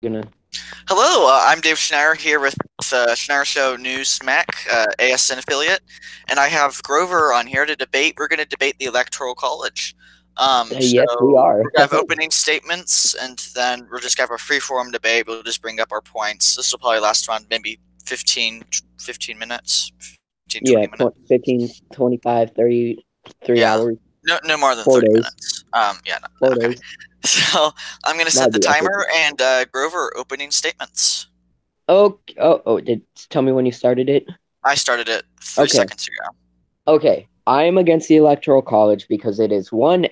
Gonna. Hello, I'm Dave Schneider here with Schneider Show News Mac, ASN affiliate, and I have Grover on here to debate. We're going to debate the Electoral College. So Yes, we are. we're going to have opening statements, and then we're just going to have a free-form debate. We'll just bring up our points. This will probably last around maybe 15 minutes, 15, Yeah, 20 minutes. 15, 25, 30, three Yeah, hours, no more than 4 30 days, minutes. Yeah, no, 4 okay. days. So I'm going to set That'd the be epic. timer, and Grover, opening statements. Tell me when you started it. I started it three Okay, seconds ago. okay. I am against the Electoral College because it is one.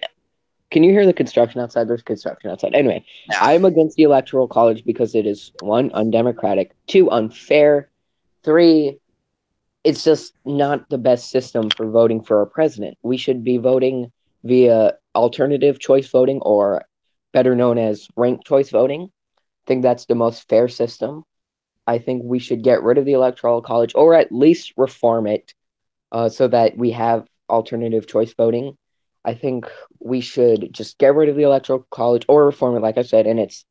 Can you hear the construction outside? There's construction outside. Anyway, Yeah. I'm against the Electoral College because it is one, undemocratic, two, unfair, three, it's just not the best system for voting for a president. We should be voting via alternative choice voting, or better known as ranked choice voting. I think that's the most fair system. I think we should get rid of the electoral college, or at least reform it, so that we have alternative choice voting. I think we should just get rid of the electoral college or reform it, like I said, and it's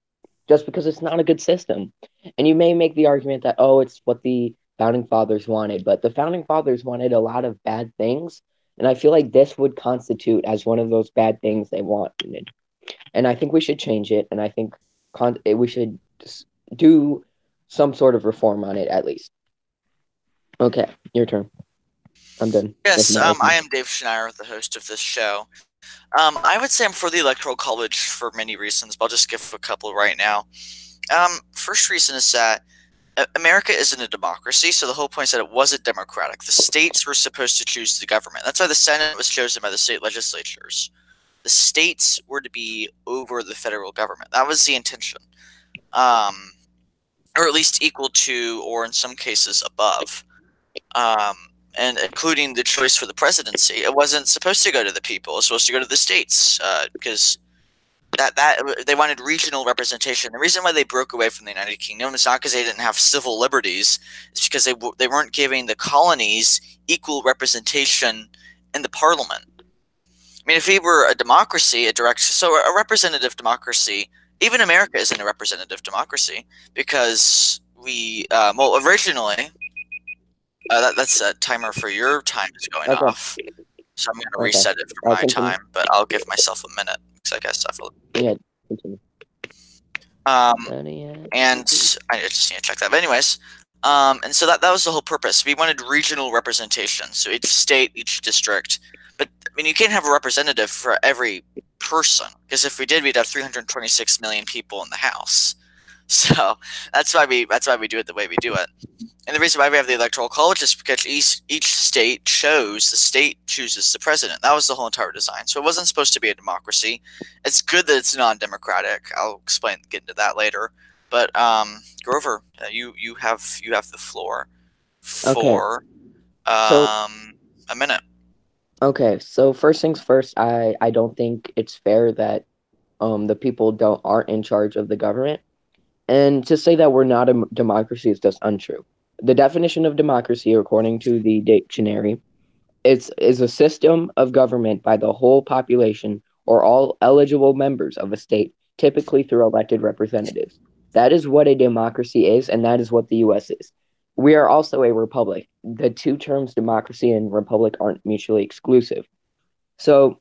just because it's not a good system. And you may make the argument that, oh, it's what the founding fathers wanted, but the founding fathers wanted a lot of bad things. And I feel like this would constitute as one of those bad things they wanted. And I think we should change it. And I think we should do some sort of reform on it at least. Okay, your turn. I'm done with Yes, my I opening. am Dave Schneider, the host of this show. I would say I'm for the Electoral College for many reasons, but I'll just give a couple right now. First reason is that America isn't a democracy, so the whole point is that it wasn't democratic. The states were supposed to choose the government. That's why the Senate was chosen by the state legislatures. The states were to be over the federal government. That was the intention. Um, or at least equal to, or in some cases above. Um, and including the choice for the presidency. It wasn't supposed to go to the people. It was supposed to go to the states because that they wanted regional representation. The reason why they broke away from the United Kingdom is not because they didn't have civil liberties. It's because they weren't giving the colonies equal representation in the parliament. I mean, if we were a democracy, a representative democracy, even America isn't a representative democracy because originally that's a timer for your time is going Okay, off. So I'm going to okay. reset it for I'll my continue. time, but I'll give myself a minute because I guess I feel. Yeah, continue. Um, and I just need to check that. But anyways, and so that was the whole purpose. We wanted regional representation, so each state, each district. But I mean, you can't have a representative for every person because if we did, we'd have 326 million people in the House. So that's why we do it the way we do it. And the reason why we have the electoral college is because each state chooses the president. That was the whole entire design. So it wasn't supposed to be a democracy. It's good that it's non-democratic. I'll get into that later. But Grover, you have the floor Okay, for so a minute. Okay, so first things first, I don't think it's fair that the people don't aren't in charge of the government. And to say that we're not a democracy is just untrue. The definition of democracy, according to the dictionary, is a system of government by the whole population or all eligible members of a state, typically through elected representatives. That is what a democracy is, and that is what the US is. We are also a republic. The two terms democracy and republic aren't mutually exclusive. So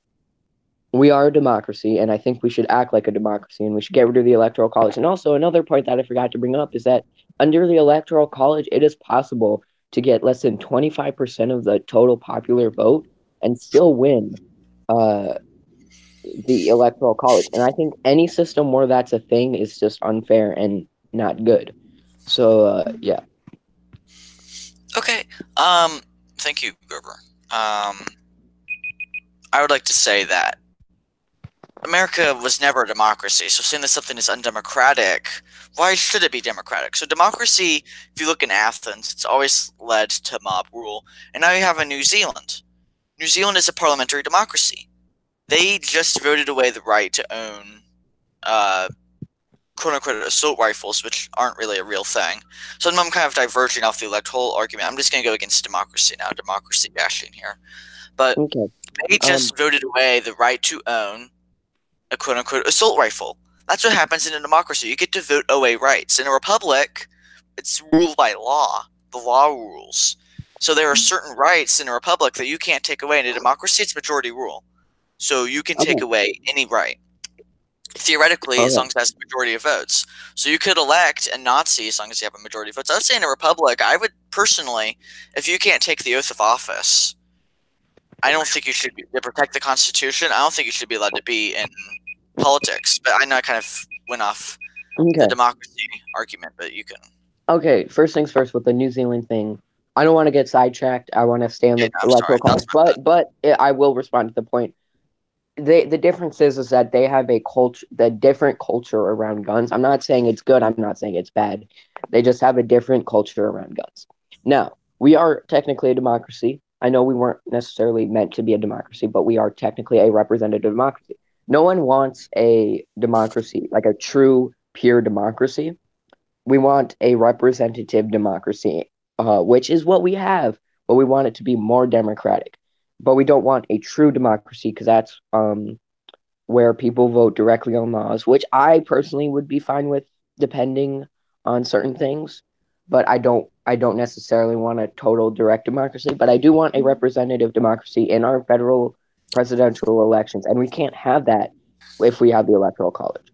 we are a democracy, and I think we should act like a democracy, and we should get rid of the electoral college. And also, another point that I forgot to bring up is that under the electoral college, it is possible to get less than 25% of the total popular vote and still win uh, the electoral college. And I think any system where that's a thing is just unfair and not good. So, yeah. Okay. Thank you, Grover. I would like to say that America was never a democracy, so saying that something is undemocratic, why should it be democratic? So democracy, if you look in Athens, it's always led to mob rule, and now you have in New Zealand. New Zealand is a parliamentary democracy. They just voted away the right to own, quote-unquote, assault rifles, which aren't really a real thing. So I'm kind of diverging off the electoral argument. I'm just going to go against democracy now, democracy bashing here. But Okay. they Um, just voted away the right to own a quote-unquote assault rifle. That's what happens in a democracy. You get to vote away rights. In a republic, it's ruled by law. The law rules. So there are certain rights in a republic that you can't take away. In a democracy, it's majority rule. So you can take Okay. away any right, theoretically, as long Okay. as it has a majority of votes. So you could elect a Nazi as long as you have a majority of votes. I would say in a republic, I would personally, if you can't take the oath of office, I don't think you should be to protect the Constitution. I don't think you should be allowed to be in politics. But I know I kind of went off the Okay. democracy argument, but you can. Okay. First things first with the New Zealand thing. I don't want to get sidetracked. I want to stay on Yeah, the no, I'm sorry. electoral That was college, my bad. but I will respond to the point. The difference is that they have a culture, the different culture around guns. I'm not saying it's good. I'm not saying it's bad. They just have a different culture around guns. Now, we are technically a democracy. I know we weren't necessarily meant to be a democracy, but we are technically a representative democracy. No one wants a democracy, like a true, pure democracy. We want a representative democracy, which is what we have, but we want it to be more democratic. But we don't want a true democracy because that's where people vote directly on laws, which I personally would be fine with, depending on certain things. But I don't necessarily want a total direct democracy. But I do want a representative democracy in our federal presidential elections, and we can't have that if we have the electoral college.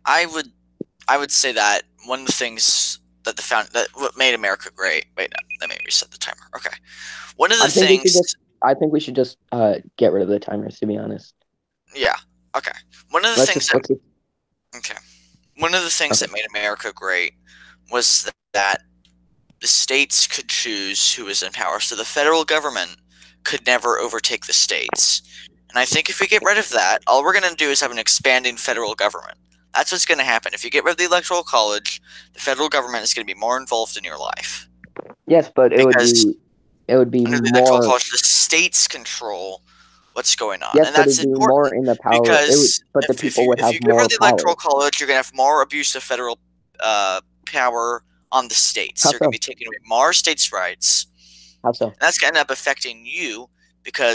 I would, I would say that one of the things that that what made America great. Wait, no, let me reset the timer. Okay, one of I the think we should things. just I think we should just get rid of the timers, to be honest. Yeah. Okay. One of the Let's things just that let's just okay. One of the things okay. that made America great was that the states could choose who was in power. So the federal government could never overtake the states. And I think if we get rid of that, all we're going to do is have an expanding federal government. That's what's going to happen. If you get rid of the Electoral College, the federal government is going to be more involved in your life. Yes, but Because it would be under the Electoral more. College, the states control what's going on. Yes, And but that's it'd be more important in the power. It would, because but the people would if have you get rid more of the power. Electoral College, you're going to have more abuse of federal power on the states. How They're going to so? be taking away more states' rights. How so? And that's going to end up affecting you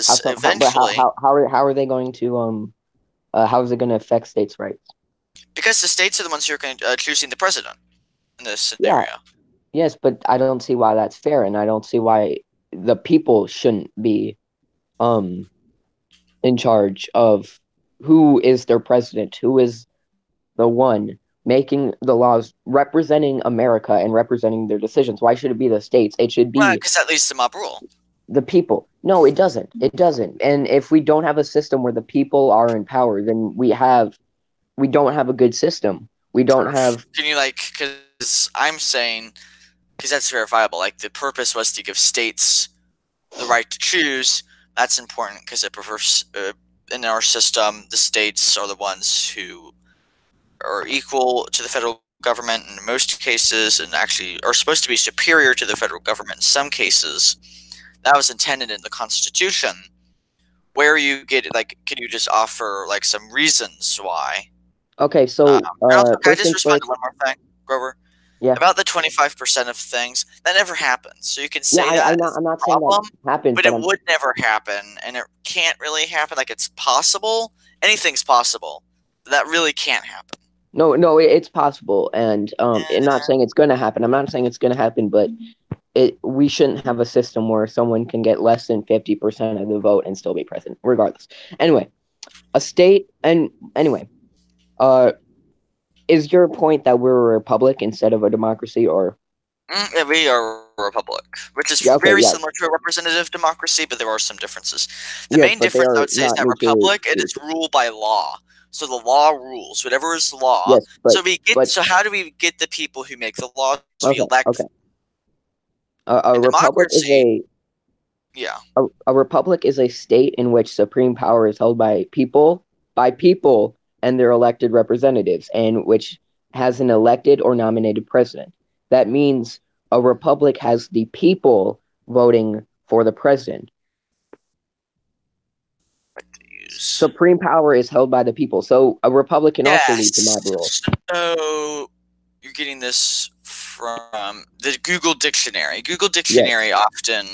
How because so? But eventually, how are they going to how is it going to affect states' rights? because the states are the ones who are going to, choosing the president in this Yeah, scenario. yes, but I don't see why that's fair, and I don't see why the people shouldn't be um in charge of who is their president, who is the one making the laws, representing America and representing their decisions. Why should it be the states? It should Well, be because that leads to mob rule. the people. No, it doesn't. It doesn't. And if we don't have a system where the people are in power, then we don't have a good system. We don't Proof. have Can you because I'm saying because that's verifiable. Like the purpose was to give states the right to choose. That's important because it prefers in our system the states are the ones who are equal to the federal government in most cases, and actually are supposed to be superior to the federal government in some cases. That was intended in the Constitution. Where you get it, like, can you just offer like some reasons why? okay, Um, so and also, can I first just things respond to first. one more thing, Grover? Yeah. About the 25% of things that never happens. So you can Yeah, say that as I'm not a saying that problem, happens, but but it I'm would never happen, and it can't really happen. Like it's possible. Anything's possible. But that really can't happen. no, it's possible, and I'm not Eh, saying it's going to happen. I'm not saying it's going to happen, but it we shouldn't have a system where someone can get less than 50% of the vote and still be president, regardless. Anyway, a state and anyway, uh, is your point that we're a republic instead of a democracy, or yeah, we are a republic, which is yeah, okay, very yes, similar to a representative democracy, but there are some differences. The yes, main but they difference I are would say is not that mutually republic, it is exclusive. ruled by law. So the law rules whatever is law. Yes, but So how do we get the people who make the laws? We okay, elect okay. them. A In republic is democracy, yeah. a republic is a state in which supreme power is held by people and their elected representatives, and which has an elected or nominated president. That means a republic has the people voting for the president. Use. Supreme power is held by the people. So a republic can also lead to mob Yes. rule. So you're getting this from the Google Dictionary. Google Yes. Dictionary often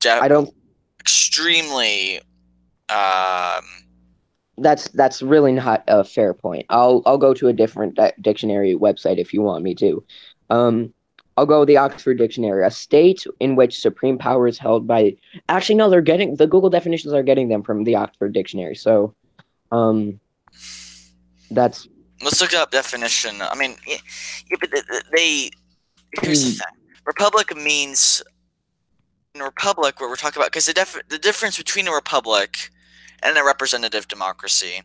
de- I don't extremely um, that's really not a fair point. I'll go to a different dictionary website if you want me to. Um, I'll go with the Oxford Dictionary. A state in which supreme power is held by. Actually, no, they're getting the Google definitions are getting them from the Oxford Dictionary. So, um, that's Let's look up definition. I mean, yeah, but they. Here's the mm, thing. Republic means in a republic what we're talking about because the difference between a republic and a representative democracy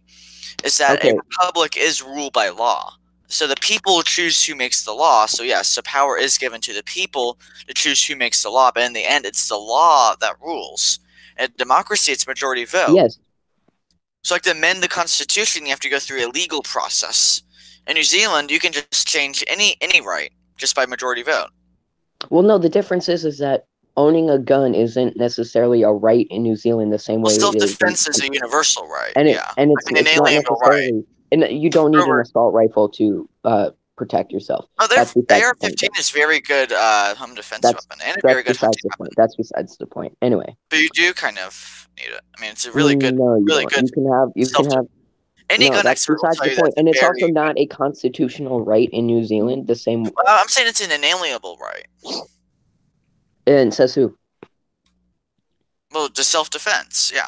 is that a okay. republic is ruled by law. So the people choose who makes the law. So yes, so power is given to the people to choose who makes the law, but in the end, it's the law that rules. In democracy, it's majority vote. Yes. So like to amend the constitution, you have to go through a legal process. In New Zealand, you can just change any right just by majority vote. Well, no, the difference is that owning a gun isn't necessarily a right in New Zealand the same Well, way it self is defense is a universal right. and Yeah, it's like an it's not inalienable right. necessarily and you don't need an assault rifle to protect yourself. Oh, their That's besides the point, AR-15 though. is very good home defense That's weapon and a that's very good besides hunting the point. weapon. That's besides the point. Anyway, But you do kind of need it. I mean, it's a no, you really don't. good You can self. have Any no. gun That's expert will besides tell the you point, that's a and it's also very good. not a constitutional right in New Zealand. The same, Well, I'm saying it's an inalienable right. and says who? Well, just self-defense. Yeah,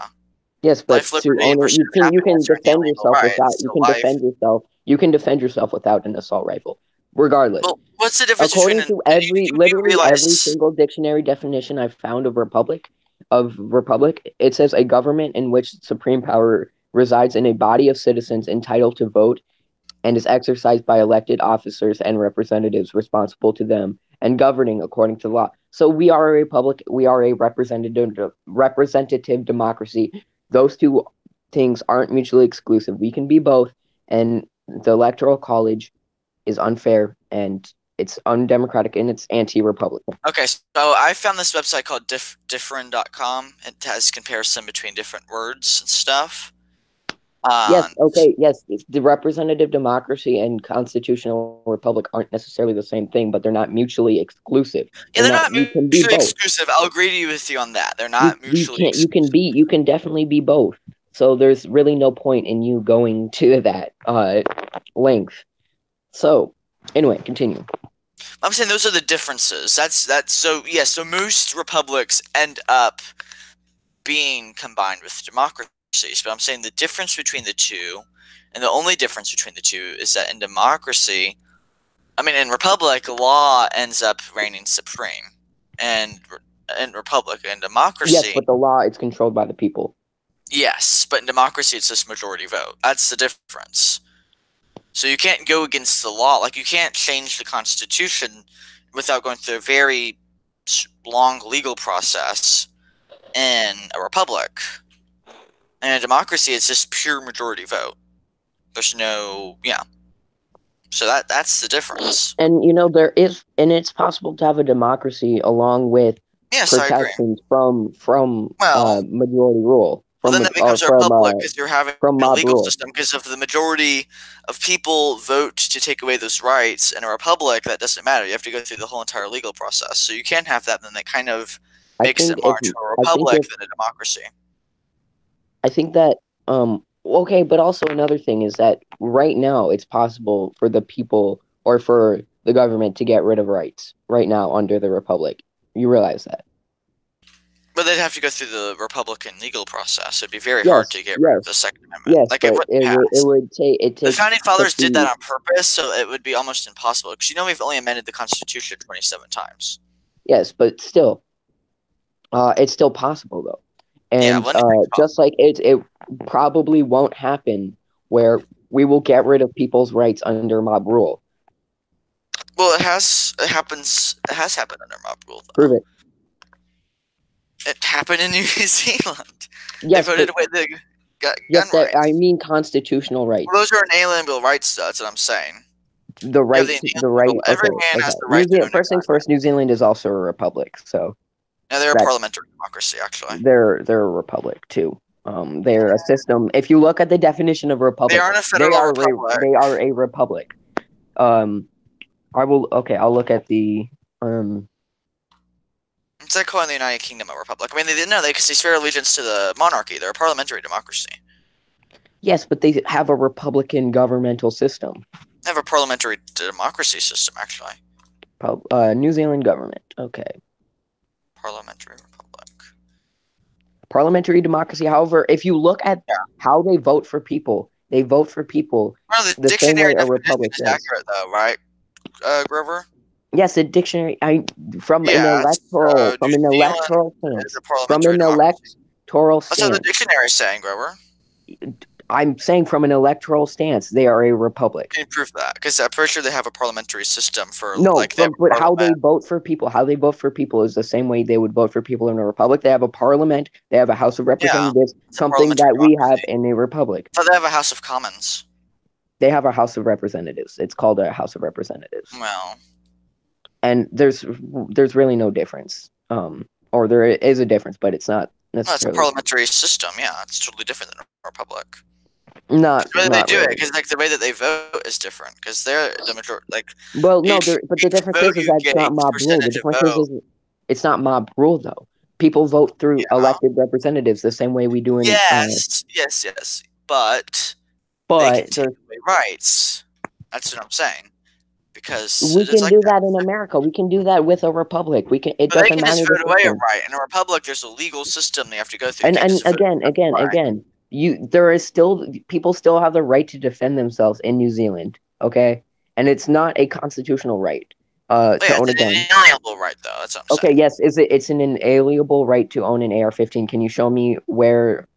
Yes, but life, to liberty, and own it, pursuit of you can happiness are defend inalienable yourself without rights. So life. you can defend yourself without an assault rifle, regardless. Well, what's the difference between According an? to You do literally every realize. single dictionary definition I've found of republic, it says a government in which supreme power resides in a body of citizens entitled to vote and is exercised by elected officers and representatives responsible to them and governing according to law. So we are a republic, we are a representative democracy. Those two things aren't mutually exclusive. We can be both, and the electoral college is unfair and it's undemocratic and it's anti-republican. Okay, so I found this website called different.com. It has comparison between different words and stuff. Yes, Um, okay, yes, the representative democracy and constitutional republic aren't necessarily the same thing, but they're not mutually exclusive. yeah, They're they're not. not You can be mutually both. exclusive. I'll agree with you on that. They're not You mutually can't. exclusive. You can definitely be both. So there's really no point in you going to that length. So anyway, continue. I'm saying those are the differences. That's so yeah. So most republics end up being combined with democracies, but I'm saying the difference between the two, and the only difference between the two, is that in democracy, I mean, in republic, law ends up reigning supreme, and in republic and Yes, democracy, but the law is controlled by the people. yes, but in democracy, it's just majority vote. That's the difference. So you can't go against the law. Like you can't change the constitution without going through a very long legal process in a republic. In a democracy, it's just pure majority vote. There's no, yeah. So that's the difference. And there is, and it's possible to have a democracy along with Yes, I agree. protections from Well, majority rule, well, then that becomes a republic because you're having from a mob legal rule. system. Because if the majority of people vote to take away those rights in a republic, that doesn't matter. You have to go through the whole entire legal process. So you can't have that. Then that kind of I makes think it more if into a I think republic if than a democracy. I think that okay, but also another thing is that right now it's possible for the people or for the government to get rid of rights right now under the republic. You realize that? But they'd have to go through the Republican legal process. It'd be very hard Yes, to get rid of the yes, Second Amendment. yes, Like it but wouldn't it pass. would take it The takes founding fathers did that 50. on purpose, so it would be almost impossible. Because we've only amended the Constitution 27 times. Yes, but still, it's still possible though. Yeah, And well, anything's just possible. like it probably won't happen where we will get rid of people's rights under mob rule. Well, it has. It happens. It has happened under mob rule, though. Prove it. It happened in New Zealand. They Yes, but voted away the gun yes, that I rights. mean constitutional Well, rights. those are inalienable rights, though. That's what I'm saying. The You have right to the right. every Okay, man okay. has the right to own a First things gun. first. New Zealand is also a republic, so Now they're a that parliamentary democracy, actually. they're a republic too. They're a system. If you look at the definition of They republic, aren't a federal republic. they are a republic. Um, I will. Okay, I'll look at the. It's like calling the United Kingdom a republic. I mean, they didn't know because they swear allegiance to the monarchy. They're a parliamentary democracy. Yes, but they have a republican governmental system. They have a parliamentary democracy system, actually. New Zealand government. Okay. Parliamentary republic. Parliamentary democracy. However, if you look at Yeah. how they vote for people Well, the the same way dictionary a definition republic is does. accurate, though, right, Grover? Yes, a dictionary. From an Yes. electoral New from an Zealand electoral is a stance. From parliamentary an democracy. electoral That's what the stance. dictionary is saying, Grover. I'm saying from an electoral stance, they are a republic. Can you prove that? Because I'm pretty sure they have a parliamentary system for No, like they have from a but parliament. how they vote for people is the same way they would vote for people in a republic. They have a parliament, they have a House of Yeah, Representatives, it's a something parliamentary that we have democracy. in a republic. So they have a House of Commons. They have a House of Representatives. It's called a House of Representatives. Well, And there's really no difference. Or there is a difference, but it's not no, it's a necessarily parliamentary system. Yeah, it's totally different than a republic. not Because the way they not do it, really. because like the way that they vote is different. Because they're the major, like Well, no, each but the each difference vote is you that it's get, not each mob rule. The percentage of difference vote. is it's not mob rule though. People vote through Yeah. elected representatives the same way we do in Yes. But they can but take there's away rights. That's what I'm saying. Because we it is can like do that. that in America. We can do that with a republic. We can it But they doesn't can just matter the vote away a system. right. In a republic, there's a legal system they have to go through. You can't And just vote right. again, you there is still people still have the right to defend themselves in New Zealand, okay? And it's not a constitutional right But to yeah, own it's a an gun. inalienable right, though. That's what I'm Okay, saying. yes, it's an inalienable right to own an AR-15. Can you show me where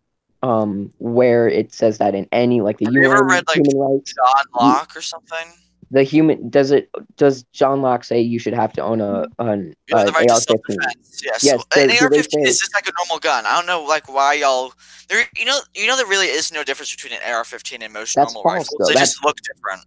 it says that in any like the Have you ever UN read like human rights? John You Locke or something? the human does John Locke say you should have to own You have the an right to AR-15? self-defense. Yes. Yes, Well, an do they AR-15 say is just like a normal gun. I don't know like why y'all there. There really is no difference between an AR-15 and most that's normal false rifles. though? They just look different.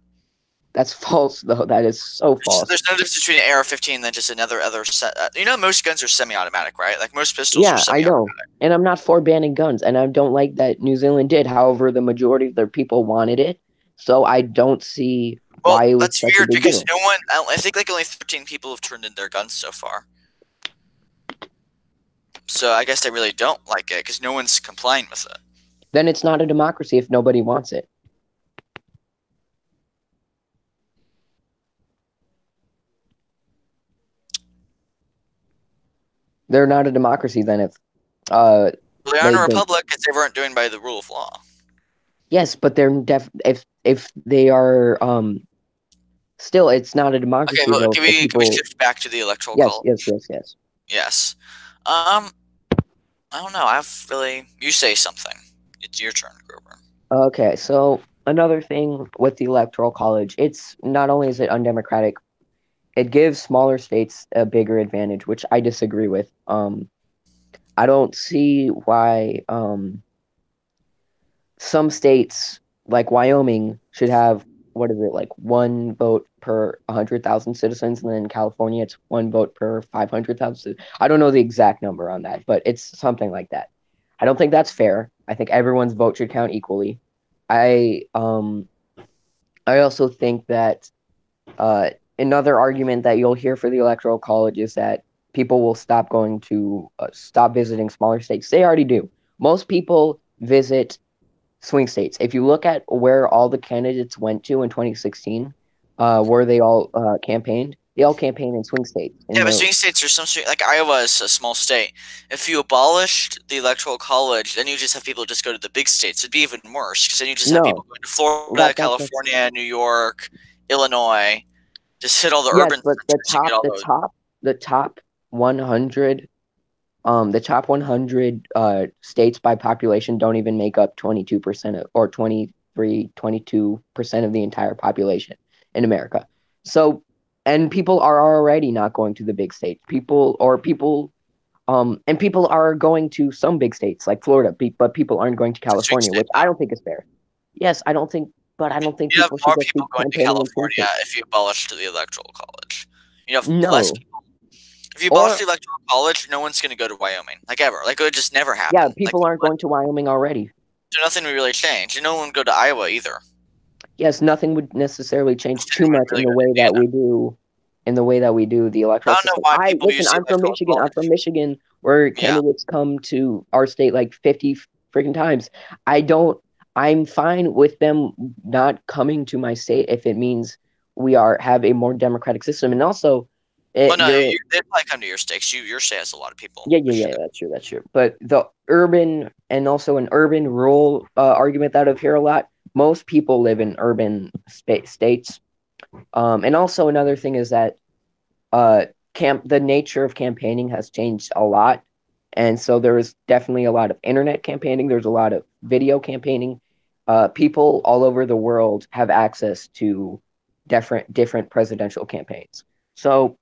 That's false though. That is so false. There's no difference between an AR-15 than just another other set. Most guns are semi-automatic, right? Like most pistols are Yeah, I know. semi-automatic. And I'm not for banning guns, and I don't like that New Zealand did. However, the majority of their people wanted it, so I don't see Well, why it was that's such a weird big because deal. no one. I think like only 13 people have turned in their guns so far. So I guess they really don't like it because no one's complying with it. Then it's not a democracy if nobody wants it. They're not a democracy then if uh Well, they aren't they a don't. republic because they weren't doing by the rule of law. Yes, but they're if they are still it's not a Okay, democracy well, though if can we people. shift back to the electoral Yes, college? yes. Yes. I don't know. I've really. You say something. It's your turn, Grover. Okay, so another thing with the electoral college, it's not only is it undemocratic, it gives smaller states a bigger advantage, which I disagree with. I don't see why some states like Wyoming should have what is it like one vote per 100,000 citizens, and then in California it's one vote per 500,000. I don't know the exact number on that, but it's something like that. I don't think that's fair. I think everyone's vote should count equally. I um I also think that another argument that you'll hear for the electoral college is that people will stop visiting smaller states. They already do. Most people visit swing states. If you look at where all the candidates went to in 2016, where they all campaigned, they all campaigned in swing states. Yeah, In but the swing states are like Iowa is a small state. If you abolished the electoral college, then you just have people just go to the big states. It'd be even worse because then you just have people no, going to Florida, that's California, New York, Illinois. Just hit all the yes, urban but centers and get all those. the top 100 the top 100 states by population don't even make up 22% or 22% of the entire population in America. So, and people are already not going to the big states. And people are going to some big states like Florida, but people aren't going to It's a swing California, state which I though. don't think is fair. Yes, I don't think You'd have people should more just be people going to campaigning in swing California states. if you abolished the electoral college. You'd have less No. people. If you abolish Or, the electoral college, no one's going to go to Wyoming, like ever. Like it would just never yeah, happen. Like people aren't going to Wyoming already. so nothing would really change. And no one would go to Iowa either. Yes, nothing would necessarily change Nothing too would much really go to Indiana. in the way that we do the I electoral don't know system. why I people listen, use the electoral I'm from college. Michigan, where Yeah, candidates come to our state like 50 freaking times. I don't I'm fine with them not coming to my state if it means we are have a more democratic system. And also, Well, no, you're they'd probably come to your stakes. Your state has a lot of people, yeah, which yeah, is yeah, good. that's true, that's true. But the urban and also an urban rural argument that I've heard a lot. Most people live in urban states. And also another thing is that uh the nature of campaigning has changed a lot, and so there is definitely a lot of internet campaigning, there's a lot of video campaigning. People all over the world have access to different presidential campaigns. So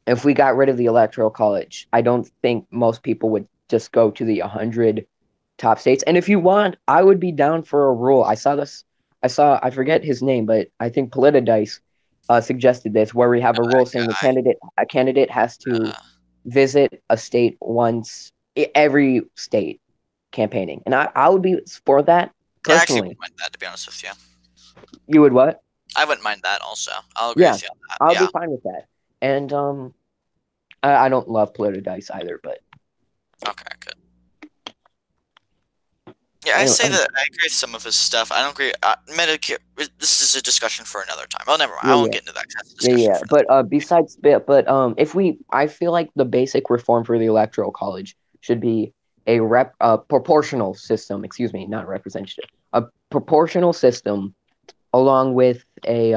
if we got rid of the electoral college, I don't think most people would just go to the 100 top states. And if you want, I would be down for a rule. I forget his name, but I think Politidice suggested this, where we have a rule saying I, a candidate has to uh, visit a state once every state campaigning. And I would be for that yeah, I actually personally. wouldn't mind that, to be honest with you. You would what? I wouldn't mind that also. I'll agree Yeah, with you on that. I would be Yeah. fine with that. And I don't love Politidice either, but Okay, good. Yeah, I anyway, say that I agree with some of his stuff. I don't agree. Medicare. This is a discussion for another time. Oh, never mind. I yeah, won't yeah. get into that. That's a Yeah, discussion yeah. for another. But if we, I feel like the basic reform for the electoral college should be a proportional system. Excuse me, not representative. A proportional system along with a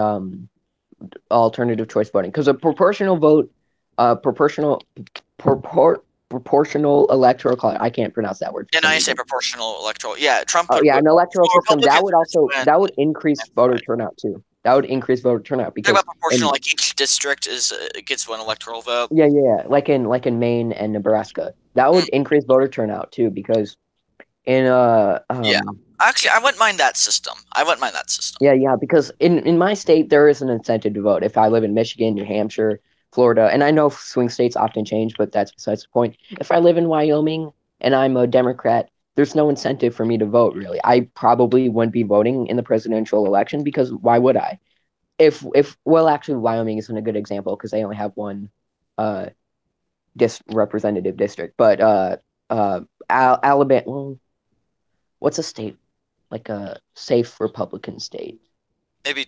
alternative choice voting, because a proportional vote, propor proportional electoral college. I can't pronounce that word for And some I say reason. proportional electoral. Yeah, Trump Oh would. yeah, an electoral For system that Republicans would would just also win. that would increase voter Right. turnout too. That would increase voter turnout Talk because about proportional. in Like each district is gets one electoral vote. yeah, yeah, yeah. Like in Maine and Nebraska. That Mm, would increase voter turnout too, because in yeah. Actually, I wouldn't mind that system. I wouldn't mind that system. yeah, yeah, because in my state there is an incentive to vote. If I live in Michigan, New Hampshire, Florida, and I know swing states often change, but that's besides the point. If I live in Wyoming and I'm a Democrat, there's no incentive for me to vote really. I probably wouldn't be voting in the presidential election because why would I? If well actually Wyoming isn't a good example because they only have one uh representative district. But Alabama, well, what's a state like a safe Republican state? Maybe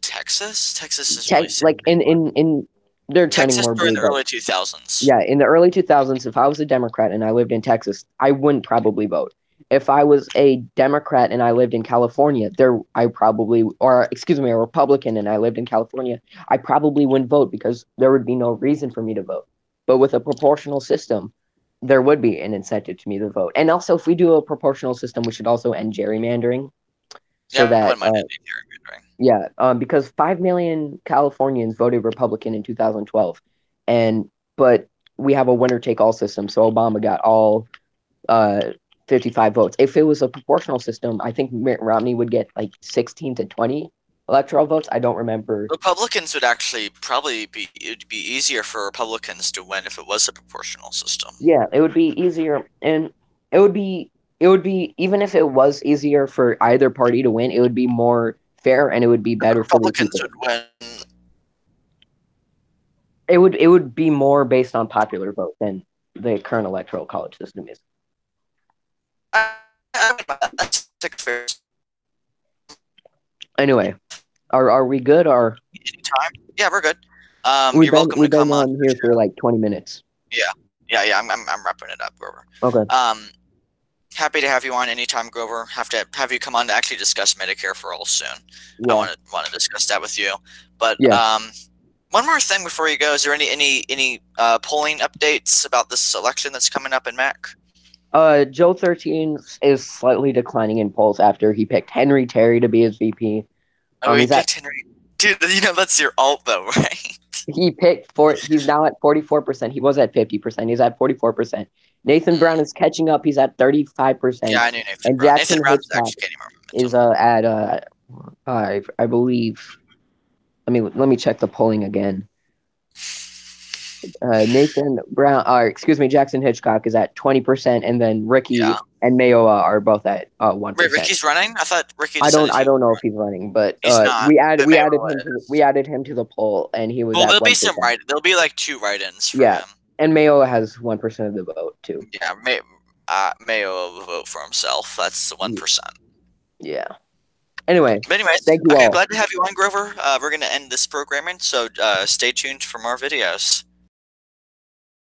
Texas. Texas is really Check safe. like in they're turning Texas more during blue, the but early 2000s. yeah, in the early 2000s, if I was a Democrat and I lived in Texas, I wouldn't probably vote. If I was a Democrat and I lived in California, I probably, or excuse me, a Republican and I lived in California, I probably wouldn't vote because there would be no reason for me to vote. But with a proportional system, there would be an incentive to me to vote. And also, if we do a proportional system, we should also end gerrymandering so Yeah, I that wouldn't mind any gerrymandering. yeah, because 5 million Californians voted Republican in 2012, and but we have a winner take all system, so Obama got all 55 votes. If it was a proportional system, I think Mitt Romney would get like 16 to 20 electoral votes. I don't remember. Republicans would actually probably be. It'd be easier for Republicans to win if it was a proportional system. Yeah, it would be easier, and it would be it would be even if it was easier for either party to win, it would be more fair and it would be better for the Republicans people. would win. It would be more based on popular vote than the current electoral college system is. That's fair. Anyway, are we good? Or Anytime. Yeah, we're good. we've You're been welcome to we've been come on. on here for like 20 minutes. Yeah, yeah. I'm wrapping it up, Grover. Okay. Happy to have you on anytime, Grover. Have to have you come on to actually discuss Medicare for all soon. I Yeah. want to discuss that with you. But Yeah. one more thing before you go: is there any polling updates about this election that's coming up in Mac? Joe 13 is slightly declining in polls after he picked Henry Terry to be his VP. Oh, he He's at picked Henry. Dude, that's your alt though, right? he's now at 44%. He was at 50%. He's at 44%. Nathan Brown Mm, is catching up. He's at yeah, 35%. I knew Nathan And Brown. Nathan Jackson Brown's Hitchcock actually gaining is momentum. at I believe let me check the polling again. Nathan Brown, or excuse me, Jackson Hitchcock is at 20%, and then Yeah. Ricky and Mayowa are both at Wait, 1%. Ricky's running? I thought Ricky I don't decided I he. don't know if he's running, but He's not. But Mayowa is. we added him to the poll, and he was Well, at there'll be 1%. There'll be like two write-ins for Yeah, him. and Mayowa has 1% of the vote too. Yeah, Mayo will vote for himself. That's the 1%. Yeah. Anyway, But anyways, thank you okay, all. glad to have you on, Grover. We're gonna end this programming, so stay tuned for more videos.